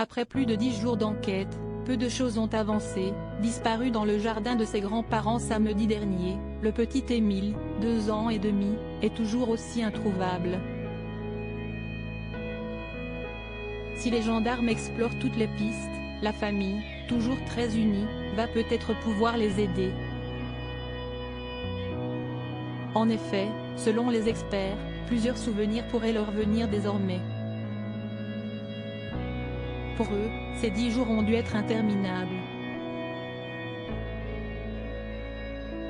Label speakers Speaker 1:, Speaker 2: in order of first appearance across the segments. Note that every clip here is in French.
Speaker 1: Après plus de 10 jours d'enquête, peu de choses ont avancé. Disparu dans le jardin de ses grands-parents samedi dernier, le petit Émile, 2 ans et demi, est toujours aussi introuvable. Si les gendarmes explorent toutes les pistes, la famille, toujours très unie, va peut-être pouvoir les aider. En effet, selon les experts, plusieurs souvenirs pourraient leur venir désormais. Pour eux, ces 10 jours ont dû être interminables.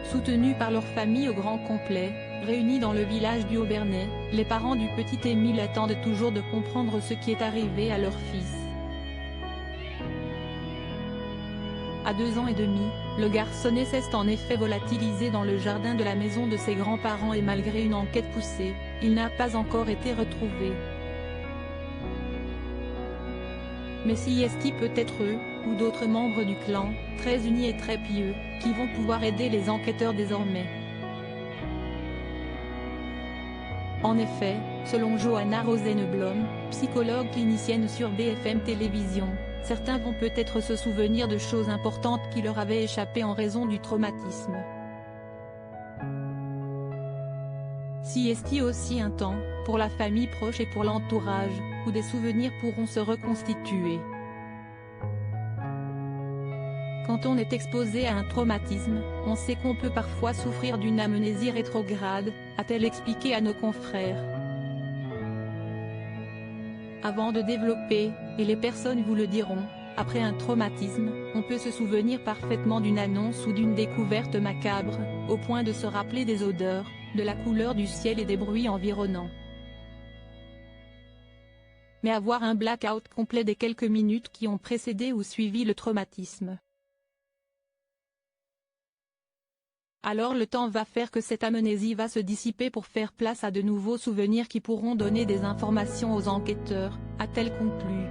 Speaker 1: Soutenus par leur famille au grand complet, réunis dans le village du Haut-Bernay, les parents du petit Émile attendent toujours de comprendre ce qui est arrivé à leur fils. À 2 ans et demi, le garçonnet s'est en effet volatilisé dans le jardin de la maison de ses grands-parents et malgré une enquête poussée, il n'a pas encore été retrouvé. Mais si est-ce peut-être eux, ou d'autres membres du clan, très unis et très pieux, qui vont pouvoir aider les enquêteurs désormais. En effet, selon Johanna Rosenblum, psychologue clinicienne sur BFM Télévision, certains vont peut-être se souvenir de choses importantes qui leur avaient échappé en raison du traumatisme. Si est-il aussi un temps, pour la famille proche et pour l'entourage, où des souvenirs pourront se reconstituer. Quand on est exposé à un traumatisme, on sait qu'on peut parfois souffrir d'une amnésie rétrograde, a-t-elle expliqué à nos confrères. Avant de développer, et les personnes vous le diront, après un traumatisme, on peut se souvenir parfaitement d'une annonce ou d'une découverte macabre, au point de se rappeler des odeurs, de la couleur du ciel et des bruits environnants. Mais avoir un blackout complet des quelques minutes qui ont précédé ou suivi le traumatisme. Alors le temps va faire que cette amnésie va se dissiper pour faire place à de nouveaux souvenirs qui pourront donner des informations aux enquêteurs, a-t-elle conclu.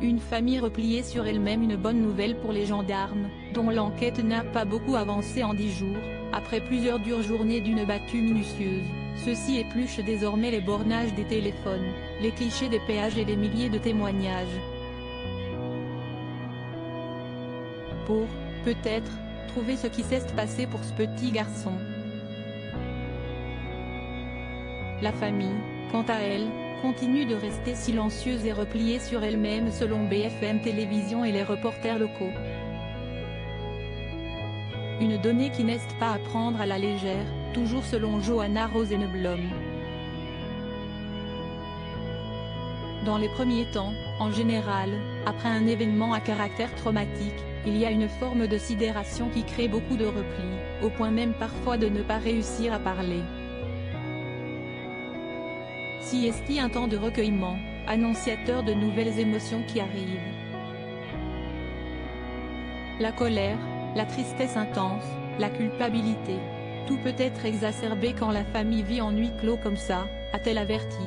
Speaker 1: Une famille repliée sur elle-même, une bonne nouvelle pour les gendarmes, dont l'enquête n'a pas beaucoup avancé en 10 jours, après plusieurs dures journées d'une battue minutieuse. Ceux-ci épluchent désormais les bornages des téléphones, les clichés des péages et les milliers de témoignages. Pour, peut-être, trouver ce qui s'est passé pour ce petit garçon. La famille, quant à elle, continue de rester silencieuse et repliée sur elle-même selon BFM Télévision et les reporters locaux. Une donnée qui n'est pas à prendre à la légère, toujours selon Johanna Rosenblum. Dans les premiers temps, en général, après un événement à caractère traumatique, il y a une forme de sidération qui crée beaucoup de repli, au point même parfois de ne pas réussir à parler. Si est-il un temps de recueillement, annonciateur de nouvelles émotions qui arrivent. La colère, la tristesse intense, la culpabilité. Tout peut être exacerbé quand la famille vit en huis clos comme ça, a-t-elle averti.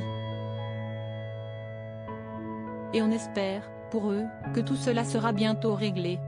Speaker 1: Et on espère, pour eux, que tout cela sera bientôt réglé.